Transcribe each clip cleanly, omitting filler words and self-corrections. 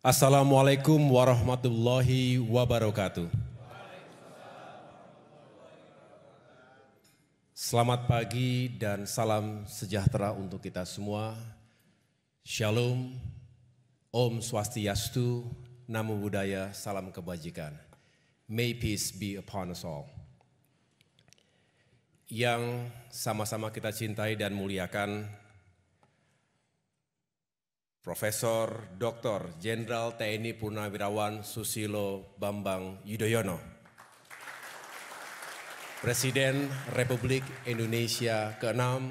Assalamualaikum warahmatullahi wabarakatuh. Selamat pagi dan salam sejahtera untuk kita semua. Shalom, Om Swastiastu, Namo Buddhaya, salam kebajikan. May peace be upon us all. Yang sama-sama kita cintai dan muliakan, Profesor Dr. Jenderal TNI Purnawirawan Susilo Bambang Yudhoyono, Presiden Republik Indonesia ke-6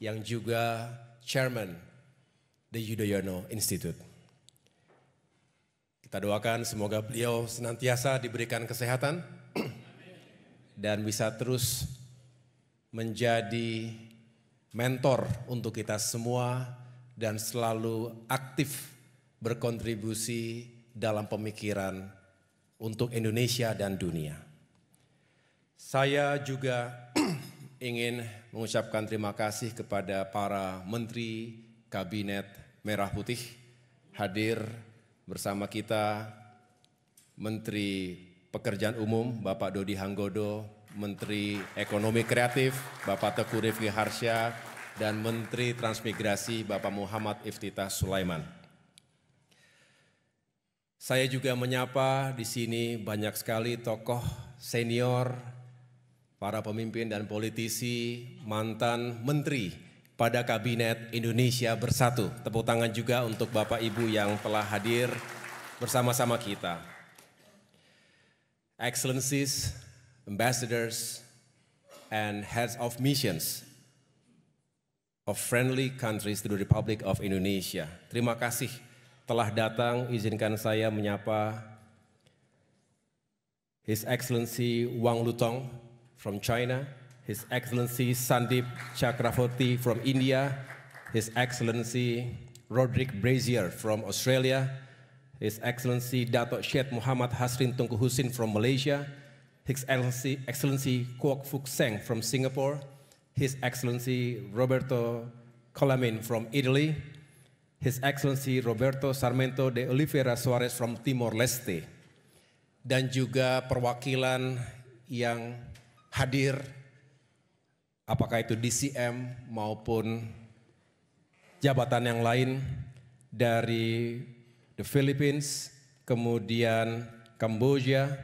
yang juga Chairman The Yudhoyono Institute. Kita doakan semoga beliau senantiasa diberikan kesehatan dan bisa terus menjadi mentor untuk kita semua dan selalu aktif berkontribusi dalam pemikiran untuk Indonesia dan dunia. Saya juga ingin mengucapkan terima kasih kepada para Menteri Kabinet Merah Putih hadir bersama kita, Menteri Pekerjaan Umum Bapak Dodi Hanggodo, Menteri Ekonomi Kreatif Bapak Teguh Rifki Harsha, dan Menteri Transmigrasi Bapak Muhammad Iftitah Sulaiman. Saya juga menyapa di sini banyak sekali tokoh senior, para pemimpin dan politisi, mantan menteri pada Kabinet Indonesia Bersatu. Tepuk tangan juga untuk Bapak Ibu yang telah hadir bersama-sama kita. Excellencies, ambassadors, and heads of missions of friendly countries to the Republic of Indonesia. Terima kasih telah datang. Izinkan saya menyapa His Excellency Wang Lutong from China, His Excellency Sandip Chakravorty from India, His Excellency Roderick Brazier from Australia, His Excellency Datuk Syed Muhammad Hasrin Tunku Husin from Malaysia, His Excellency Kwok Fuk Seng from Singapore, His Excellency Roberto Colamin from Italy, His Excellency Roberto Sarmento de Oliveira Suarez from Timor-Leste, dan juga perwakilan yang hadir, apakah itu DCM maupun jabatan yang lain dari the Philippines, kemudian Kamboja,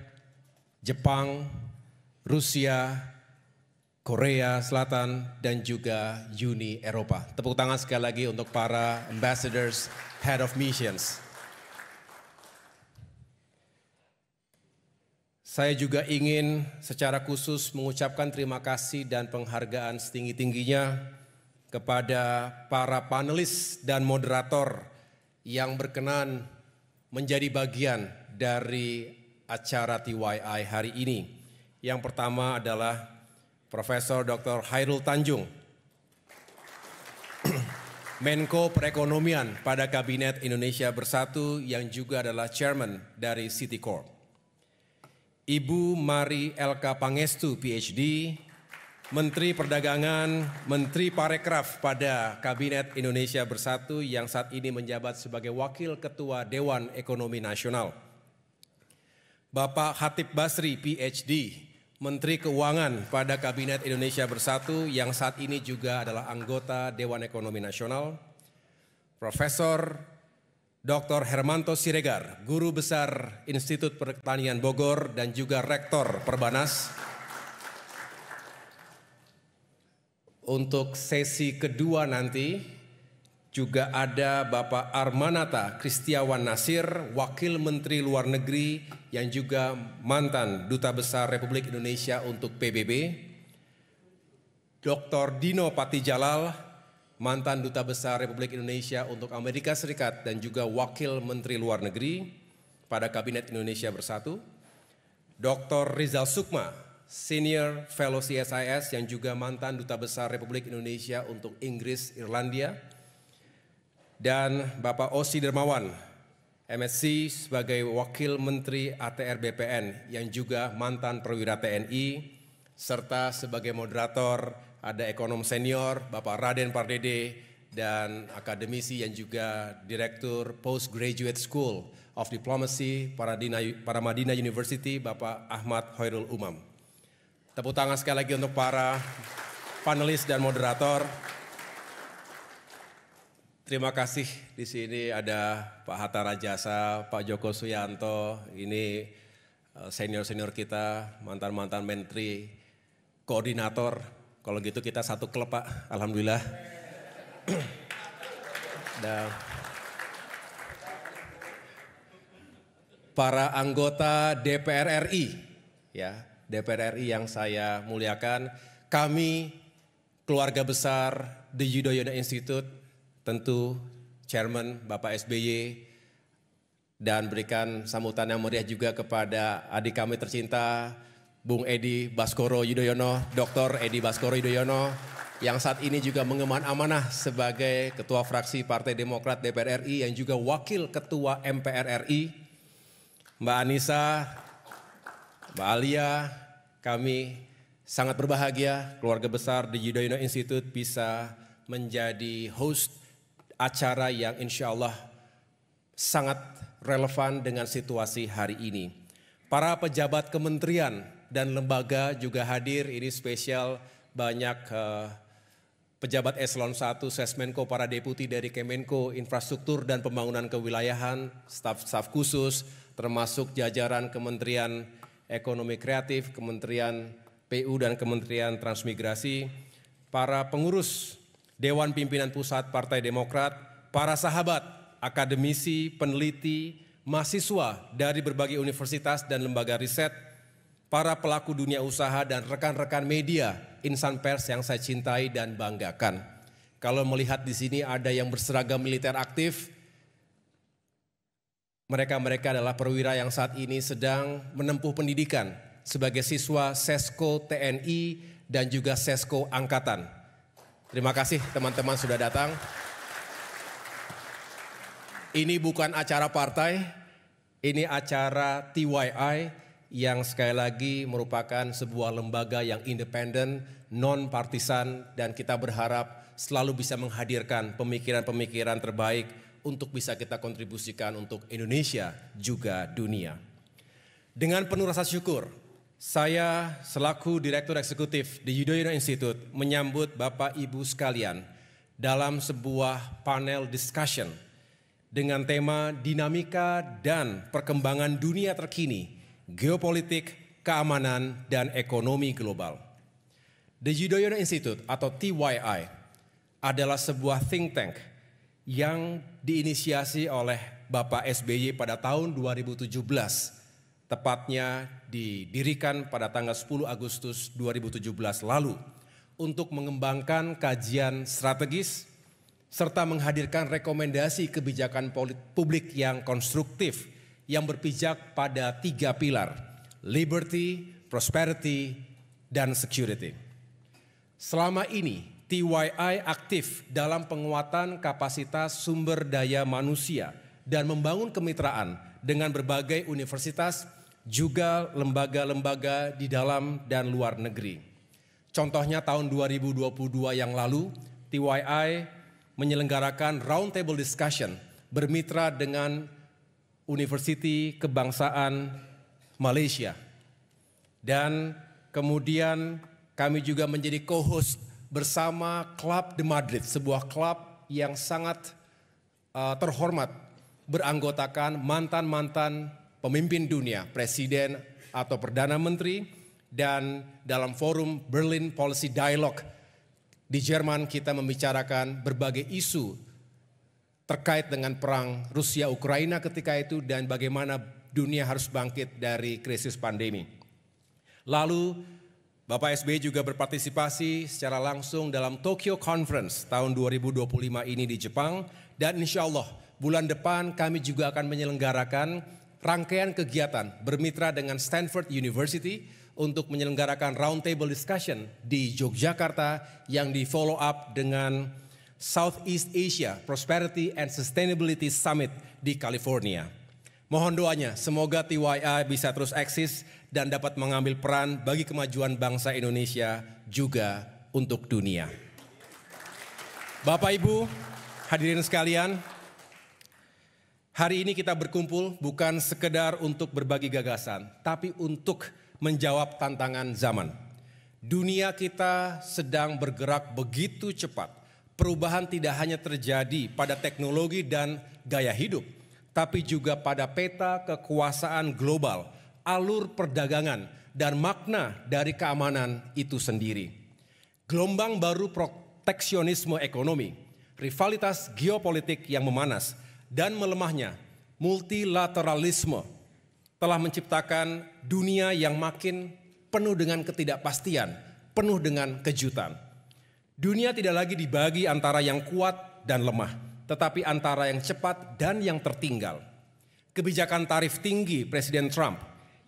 Jepang, Rusia, Korea Selatan, dan juga Uni Eropa. Tepuk tangan sekali lagi untuk para ambassadors, head of missions. Saya juga ingin secara khusus mengucapkan terima kasih dan penghargaan setinggi-tingginya kepada para panelis dan moderator yang berkenan menjadi bagian dari acara TYI hari ini. Yang pertama adalah Profesor Dr. Hairul Tanjung, Menko Perekonomian pada Kabinet Indonesia Bersatu yang juga adalah Chairman dari Citicorp. Ibu Mari Elka Pangestu, PhD, Menteri Perdagangan, Menteri Parekraf pada Kabinet Indonesia Bersatu yang saat ini menjabat sebagai Wakil Ketua Dewan Ekonomi Nasional. Bapak Khatib Basri, PhD, Menteri Keuangan pada Kabinet Indonesia Bersatu yang saat ini juga adalah anggota Dewan Ekonomi Nasional. Profesor Dr. Hermanto Siregar, Guru Besar Institut Pertanian Bogor dan juga Rektor Perbanas. Untuk sesi kedua nanti juga ada Bapak Armanata Kristiawan Nasir, Wakil Menteri Luar Negeri yang juga mantan Duta Besar Republik Indonesia untuk PBB. Dr. Dino Patijalal, mantan Duta Besar Republik Indonesia untuk Amerika Serikat dan juga Wakil Menteri Luar Negeri pada Kabinet Indonesia Bersatu. Dr. Rizal Sukma, Senior Fellow CSIS yang juga mantan Duta Besar Republik Indonesia untuk Inggris, Irlandia. Dan Bapak Osi Dermawan, MSc sebagai Wakil Menteri ATR BPN yang juga mantan perwira TNI, serta sebagai moderator ada ekonom senior Bapak Raden Pardede dan akademisi yang juga Direktur Postgraduate School of Diplomacy Paramadina University, Bapak Ahmad Khairul Umam. Tepuk tangan sekali lagi untuk para panelis dan moderator. Terima kasih, di sini ada Pak Hatta Rajasa, Pak Joko Suyanto, ini senior-senior kita, mantan-mantan menteri, koordinator. Kalau gitu kita satu klub, Pak, alhamdulillah. Dan para anggota DPR RI, ya, DPR RI yang saya muliakan, kami keluarga besar The Yudhoyono Institute, tentu Chairman Bapak SBY, dan berikan sambutan yang meriah juga kepada adik kami tercinta, Bung Edi Baskoro Yudhoyono, Dr. Edi Baskoro Yudhoyono, yang saat ini juga mengemban amanah sebagai Ketua Fraksi Partai Demokrat DPR RI yang juga Wakil Ketua MPR RI, Mbak Anissa, Mbak Alia. Kami sangat berbahagia keluarga besar The Yudhoyono Institute bisa menjadi host acara yang insya Allah sangat relevan dengan situasi hari ini. Para pejabat kementerian dan lembaga juga hadir, ini spesial banyak pejabat eselon 1, Sesmenko, para deputi dari Kemenko, Infrastruktur dan Pembangunan Kewilayahan, staf khusus, termasuk jajaran Kementerian Ekonomi Kreatif, Kementerian PU dan Kementerian Transmigrasi, para pengurus Dewan Pimpinan Pusat Partai Demokrat, para sahabat, akademisi, peneliti, mahasiswa dari berbagai universitas dan lembaga riset, para pelaku dunia usaha dan rekan-rekan media, insan pers yang saya cintai dan banggakan. Kalau melihat di sini ada yang berseragam militer aktif, mereka adalah perwira yang saat ini sedang menempuh pendidikan sebagai siswa Sesko TNI dan juga Sesko Angkatan. Terima kasih teman-teman sudah datang. Ini bukan acara partai, ini acara TYI yang sekali lagi merupakan sebuah lembaga yang independen, non-partisan, dan kita berharap selalu bisa menghadirkan pemikiran-pemikiran terbaik untuk bisa kita kontribusikan untuk Indonesia juga dunia. Dengan penuh rasa syukur, saya selaku Direktur Eksekutif The Yudhoyono Institute menyambut Bapak Ibu sekalian dalam sebuah panel discussion dengan tema dinamika dan perkembangan dunia terkini, geopolitik, keamanan, dan ekonomi global. The Yudhoyono Institute atau TYI adalah sebuah think tank yang diinisiasi oleh Bapak SBY pada tahun 2017. Tepatnya didirikan pada tanggal 10 Agustus 2017 lalu untuk mengembangkan kajian strategis serta menghadirkan rekomendasi kebijakan publik yang konstruktif yang berpijak pada 3 pilar, liberty, prosperity, dan security. Selama ini TYI aktif dalam penguatan kapasitas sumber daya manusia dan membangun kemitraan dengan berbagai universitas, juga lembaga-lembaga di dalam dan luar negeri. Contohnya tahun 2022 yang lalu, TYI menyelenggarakan roundtable discussion bermitra dengan Universiti Kebangsaan Malaysia. Dan kemudian kami juga menjadi co-host bersama Club de Madrid, sebuah klub yang sangat terhormat, beranggotakan mantan-mantan pemimpin dunia, presiden atau perdana menteri, dan dalam forum Berlin Policy Dialogue di Jerman kita membicarakan berbagai isu terkait dengan perang Rusia-Ukraina ketika itu dan bagaimana dunia harus bangkit dari krisis pandemi. Lalu Bapak SBY juga berpartisipasi secara langsung dalam Tokyo Conference tahun 2025 ini di Jepang, dan insya Allah bulan depan kami juga akan menyelenggarakan rangkaian kegiatan bermitra dengan Stanford University untuk menyelenggarakan roundtable discussion di Yogyakarta yang di follow up dengan Southeast Asia Prosperity and Sustainability Summit di California. Mohon doanya, semoga TYI bisa terus eksis dan dapat mengambil peran bagi kemajuan bangsa Indonesia juga untuk dunia. Bapak Ibu, hadirin sekalian, hari ini kita berkumpul bukan sekedar untuk berbagi gagasan, tapi untuk menjawab tantangan zaman. Dunia kita sedang bergerak begitu cepat. Perubahan tidak hanya terjadi pada teknologi dan gaya hidup, tapi juga pada peta kekuasaan global, alur perdagangan, dan makna dari keamanan itu sendiri. Gelombang baru proteksionisme ekonomi, rivalitas geopolitik yang memanas, dan melemahnya multilateralisme telah menciptakan dunia yang makin penuh dengan ketidakpastian, penuh dengan kejutan. Dunia tidak lagi dibagi antara yang kuat dan lemah, tetapi antara yang cepat dan yang tertinggal. Kebijakan tarif tinggi Presiden Trump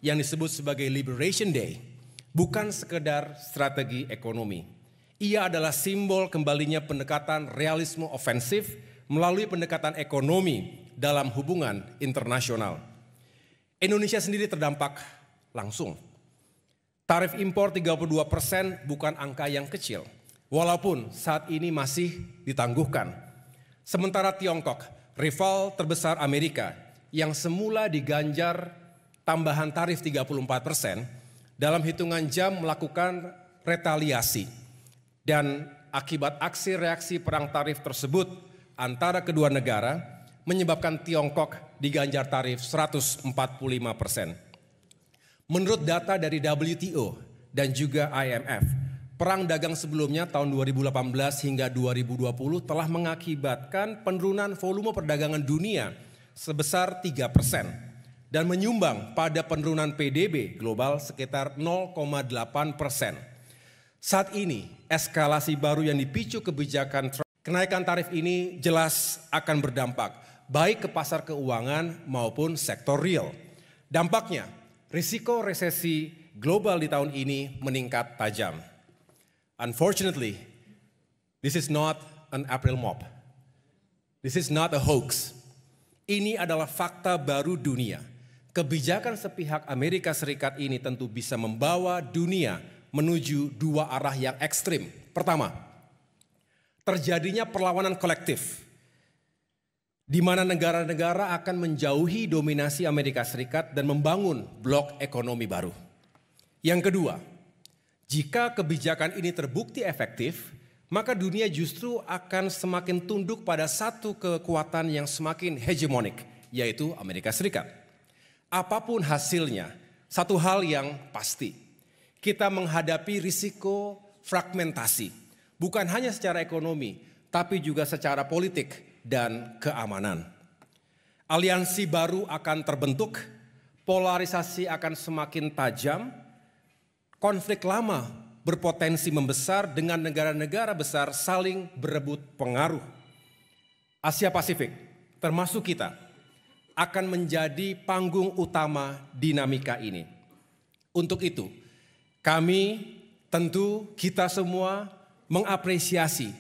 yang disebut sebagai Liberation Day bukan sekedar strategi ekonomi. Ia adalah simbol kembalinya pendekatan realisme ofensif melalui pendekatan ekonomi dalam hubungan internasional. Indonesia sendiri terdampak langsung. Tarif impor 32% bukan angka yang kecil, walaupun saat ini masih ditangguhkan. Sementara Tiongkok, rival terbesar Amerika, yang semula diganjar tambahan tarif 34%, dalam hitungan jam melakukan retaliasi. Dan akibat aksi reaksi perang tarif tersebut antara kedua negara menyebabkan Tiongkok diganjar tarif 145%. Menurut data dari WTO dan juga IMF, perang dagang sebelumnya tahun 2018 hingga 2020 telah mengakibatkan penurunan volume perdagangan dunia sebesar 3%. Dan menyumbang pada penurunan PDB global sekitar 0,8%. Saat ini, eskalasi baru yang dipicu kebijakan kenaikan tarif ini jelas akan berdampak baik ke pasar keuangan maupun sektor real. Dampaknya, risiko resesi global di tahun ini meningkat tajam. Unfortunately, this is not an April mop. This is not a hoax. Ini adalah fakta baru dunia. Kebijakan sepihak Amerika Serikat ini tentu bisa membawa dunia menuju dua arah yang ekstrim. Pertama, terjadinya perlawanan kolektif, di mana negara-negara akan menjauhi dominasi Amerika Serikat dan membangun blok ekonomi baru. Yang kedua, jika kebijakan ini terbukti efektif, maka dunia justru akan semakin tunduk pada satu kekuatan yang semakin hegemonik, yaitu Amerika Serikat. Apapun hasilnya, satu hal yang pasti, kita menghadapi risiko fragmentasi, bukan hanya secara ekonomi, tapi juga secara politik dan keamanan. Aliansi baru akan terbentuk, polarisasi akan semakin tajam, konflik lama berpotensi membesar dengan negara-negara besar saling berebut pengaruh. Asia Pasifik, termasuk kita, akan menjadi panggung utama dinamika ini. Untuk itu, kami tentu kita semua mengapresiasi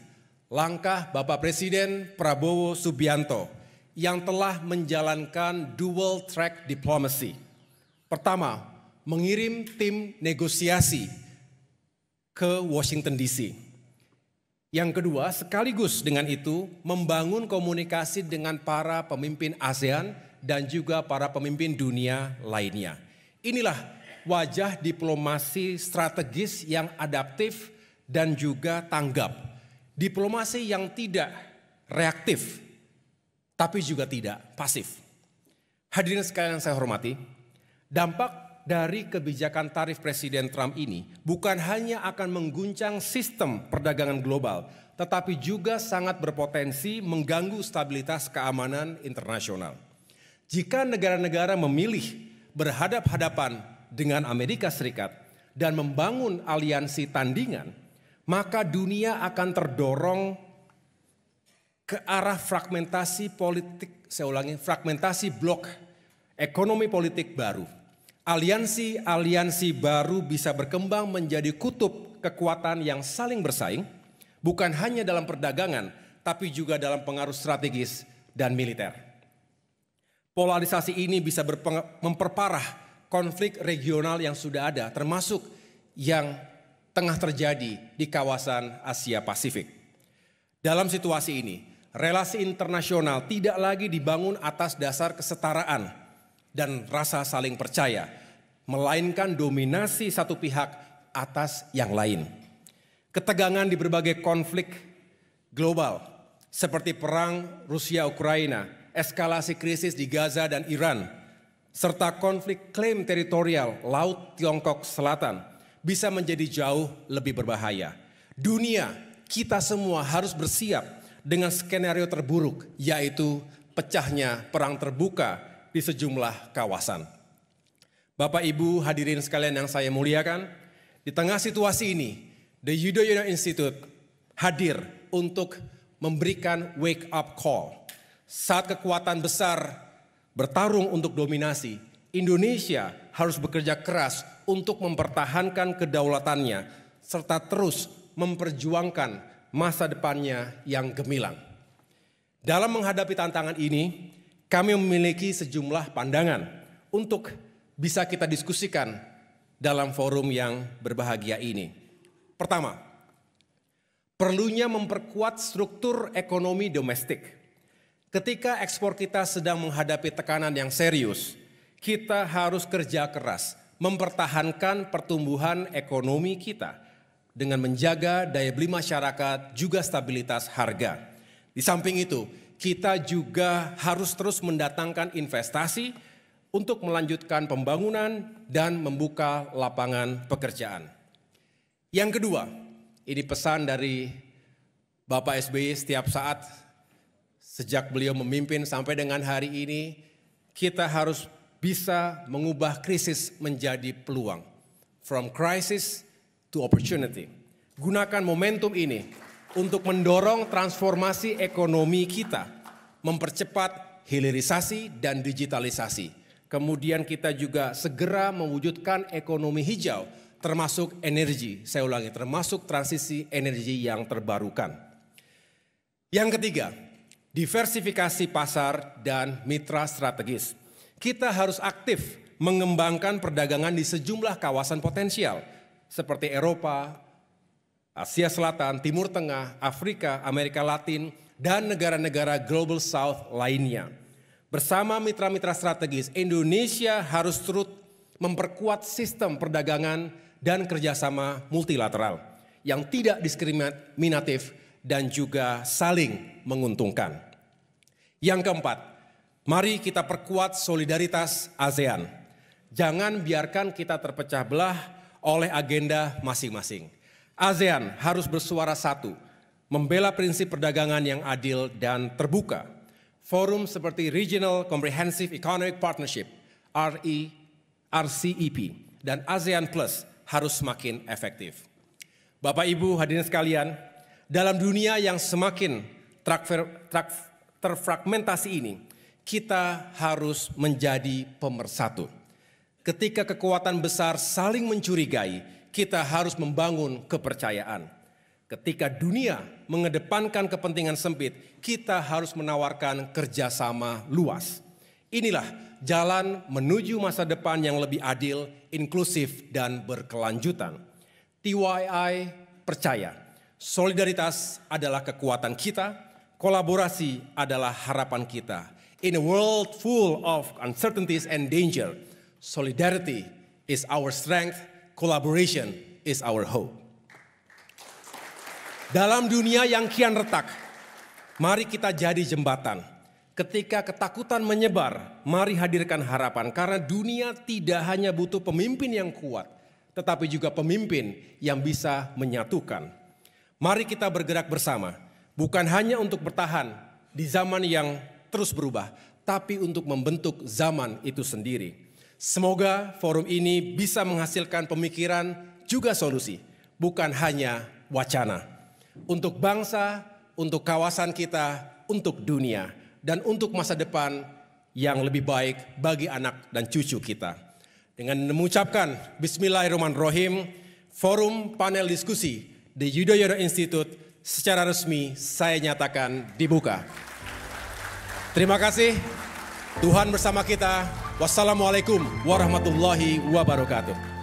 langkah Bapak Presiden Prabowo Subianto yang telah menjalankan dual track diplomacy. Pertama, mengirim tim negosiasi ke Washington DC. Yang kedua, sekaligus dengan itu membangun komunikasi dengan para pemimpin ASEAN dan juga para pemimpin dunia lainnya. Inilah wajah diplomasi strategis yang adaptif dan juga tanggap. Diplomasi yang tidak reaktif, tapi juga tidak pasif. Hadirin sekalian saya hormati, dampak dari kebijakan tarif Presiden Trump ini bukan hanya akan mengguncang sistem perdagangan global, tetapi juga sangat berpotensi mengganggu stabilitas keamanan internasional. Jika negara-negara memilih berhadap-hadapan dengan Amerika Serikat dan membangun aliansi tandingan, maka dunia akan terdorong ke arah fragmentasi politik, fragmentasi blok ekonomi politik baru. Aliansi-aliansi baru bisa berkembang menjadi kutub kekuatan yang saling bersaing, bukan hanya dalam perdagangan, tapi juga dalam pengaruh strategis dan militer. Polarisasi ini bisa memperparah konflik regional yang sudah ada, termasuk yang tengah terjadi di kawasan Asia Pasifik. Dalam situasi ini, relasi internasional tidak lagi dibangun atas dasar kesetaraan dan rasa saling percaya, melainkan dominasi satu pihak atas yang lain. Ketegangan di berbagai konflik global, seperti perang Rusia-Ukraina, eskalasi krisis di Gaza dan Iran, serta konflik klaim teritorial Laut Tiongkok Selatan, bisa menjadi jauh lebih berbahaya. Dunia, kita semua harus bersiap dengan skenario terburuk, yaitu pecahnya perang terbuka di sejumlah kawasan. Bapak Ibu hadirin sekalian yang saya muliakan, di tengah situasi ini, The Yudhoyono Institute hadir untuk memberikan wake up call. Saat kekuatan besar bertarung untuk dominasi, Indonesia harus bekerja keras untuk mempertahankan kedaulatannya, serta terus memperjuangkan masa depannya yang gemilang. Dalam menghadapi tantangan ini, kami memiliki sejumlah pandangan untuk bisa kita diskusikan dalam forum yang berbahagia ini. Pertama, perlunya memperkuat struktur ekonomi domestik. Ketika ekspor kita sedang menghadapi tekanan yang serius, kita harus kerja keras mempertahankan pertumbuhan ekonomi kita dengan menjaga daya beli masyarakat juga stabilitas harga. Di samping itu, kita juga harus terus mendatangkan investasi untuk melanjutkan pembangunan dan membuka lapangan pekerjaan. Yang kedua, ini pesan dari Bapak SBY setiap saat sejak beliau memimpin sampai dengan hari ini, kita harus bisa mengubah krisis menjadi peluang. From crisis to opportunity. Gunakan momentum ini untuk mendorong transformasi ekonomi kita, mempercepat hilirisasi dan digitalisasi. Kemudian kita juga segera mewujudkan ekonomi hijau, termasuk energi, saya ulangi, termasuk transisi energi yang terbarukan. Yang ketiga, diversifikasi pasar dan mitra strategis. Kita harus aktif mengembangkan perdagangan di sejumlah kawasan potensial, seperti Eropa, Asia Selatan, Timur Tengah, Afrika, Amerika Latin, dan negara-negara Global South lainnya. Bersama mitra-mitra strategis, Indonesia harus terus memperkuat sistem perdagangan dan kerjasama multilateral yang tidak diskriminatif dan juga saling menguntungkan. Yang keempat, mari kita perkuat solidaritas ASEAN. Jangan biarkan kita terpecah belah oleh agenda masing-masing. ASEAN harus bersuara satu, membela prinsip perdagangan yang adil dan terbuka. Forum seperti Regional Comprehensive Economic Partnership, RCEP, dan ASEAN Plus harus semakin efektif. Bapak Ibu hadirin sekalian, dalam dunia yang semakin terfragmentasi ini, kita harus menjadi pemersatu. Ketika kekuatan besar saling mencurigai, kita harus membangun kepercayaan. Ketika dunia mengedepankan kepentingan sempit, kita harus menawarkan kerjasama luas. Inilah jalan menuju masa depan yang lebih adil, inklusif, dan berkelanjutan. TYI percaya, solidaritas adalah kekuatan kita, kolaborasi adalah harapan kita. In a world full of uncertainties and danger, solidarity is our strength, collaboration is our hope. Dalam dunia yang kian retak, mari kita jadi jembatan. Ketika ketakutan menyebar, mari hadirkan harapan. Karena dunia tidak hanya butuh pemimpin yang kuat, tetapi juga pemimpin yang bisa menyatukan. Mari kita bergerak bersama, bukan hanya untuk bertahan di zaman yang terus berubah, tapi untuk membentuk zaman itu sendiri. Semoga forum ini bisa menghasilkan pemikiran juga solusi, bukan hanya wacana. Untuk bangsa, untuk kawasan kita, untuk dunia, dan untuk masa depan yang lebih baik bagi anak dan cucu kita. Dengan mengucapkan Bismillahirrahmanirrahim, forum panel diskusi The Yudhoyono Institute secara resmi saya nyatakan dibuka. Terima kasih, Tuhan bersama kita. Wassalamualaikum warahmatullahi wabarakatuh.